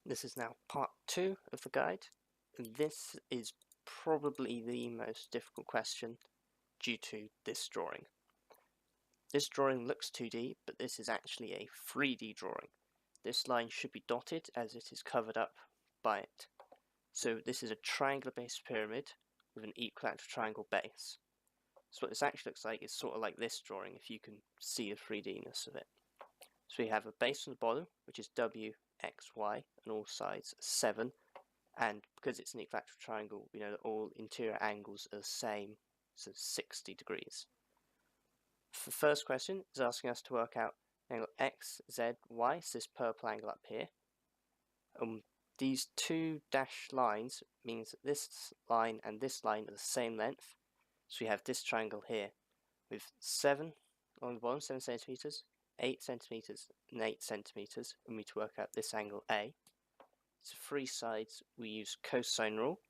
This is now part 2 of the guide, and this is probably the most difficult question due to this drawing. This drawing looks 2D, but this is actually a 3D drawing. This line should be dotted as it is covered up by it. So this is a triangular base pyramid with an equilateral triangle base. So what this actually looks like is sort of like this drawing, if you can see the 3D-ness of it. So we have a base on the bottom, which is W, X, Y, and all sides 7, and because it's an equilateral triangle, we know that all interior angles are the same, so 60 degrees. The first question is asking us to work out angle X, Z, Y, so this purple angle up here. These two dashed lines means that this line and this line are the same length, so we have this triangle here with 7 along the bottom, 7 centimeters, 8 centimeters, and 8 centimeters, and we need to work out this angle A. So for 3 sides we use cosine rule,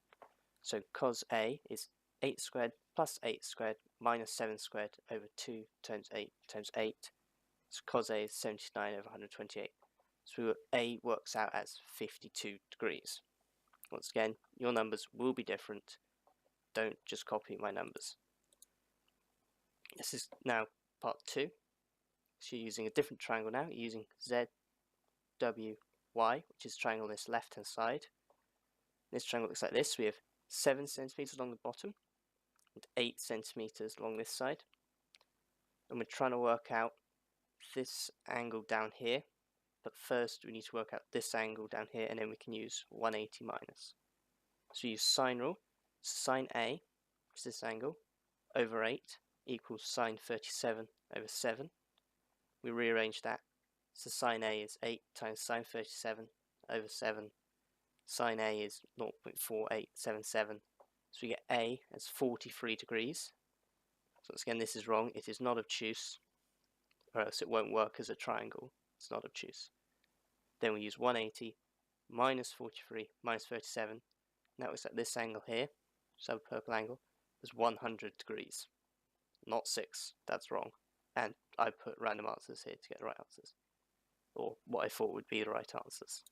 so cos A is 8 squared plus 8 squared minus 7 squared over 2 times 8 times 8, so cos A is 79 over 128, so A works out as 52 degrees. Once again, your numbers will be different, don't just copy my numbers. This is now part 2. So you're using a different triangle now. You're using Z, W, Y, which is triangle on this left hand side. This triangle looks like this. We have 7 centimeters along the bottom and 8 centimeters along this side. And we're trying to work out this angle down here. But first we need to work out this angle down here, and then we can use 180 minus. So we use sine rule. Sine A, which is this angle, over 8 equals sine 37 over 7. We rearrange that, so sine A is 8 times sine 37 over 7. Sine A is 0.4877, so we get A as 43 degrees. So once again, this is wrong, it is not obtuse, or else it won't work as a triangle, it's not obtuse. Then we use 180 minus 43 minus 37, and that looks like this angle here, so a purple angle, is 100 degrees. Not 6, that's wrong. And I put random answers here to get the right answers, or what I thought would be the right answers.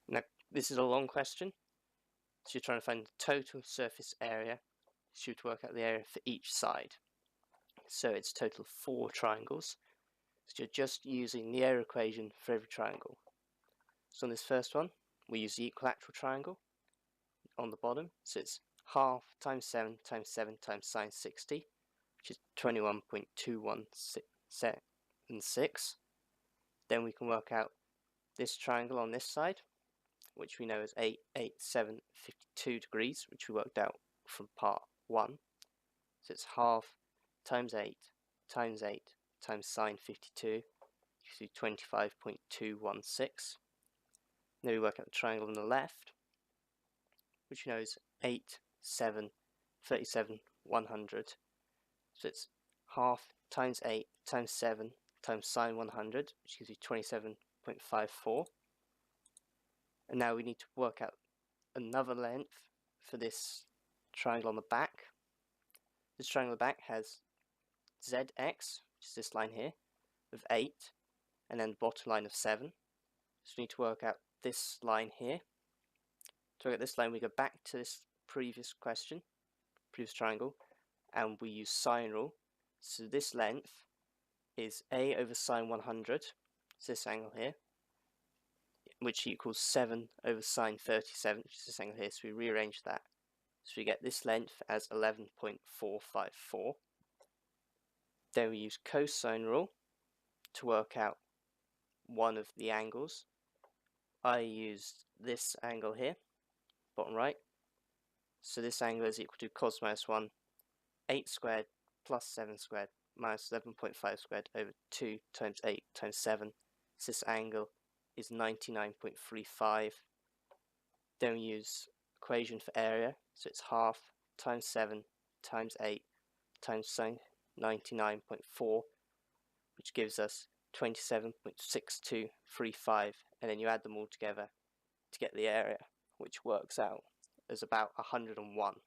Now, this is a long question, so you're trying to find the total surface area, so you have to work out the area for each side. So it's a total of 4 triangles, so you're just using the area equation for every triangle. So on this first one, we use the equilateral triangle on the bottom, so it's half times 7 times 7 times sine 60, which is 21.21676. Then we can work out this triangle on this side, which we know is 8, 8, 7, 52 degrees, which we worked out from part 1. So it's half times 8 times 8 times sine 52, which is 25.216. Then we work out the triangle on the left, which we know is 8, 7, 37, 100. So it's half times 8 times 7 times sine 100, which gives you 27.54. And now we need to work out another length for this triangle on the back. This triangle on the back has ZX, which is this line here, of 8, and then the bottom line of 7. So we need to work out this line here. To work out this line, we go back to this previous question, previous triangle, and we use sine rule. So this length is A over sine 100, it's this angle here, which equals 7 over sine 37, which is this angle here, so we rearrange that. So we get this length as 11.454. Then we use cosine rule to work out one of the angles. I used this angle here, bottom right. So this angle is equal to cos minus 1, 8 squared plus 7 squared minus 11.5 squared over 2 times 8 times 7. So this angle is 99.35. Then we use equation for area, so it's half times 7 times 8 times sine 99.4, which gives us 27.6235, and then you add them all together to get the area, which works out as about 101.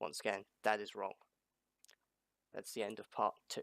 Once again, that is wrong. That's the end of part 2.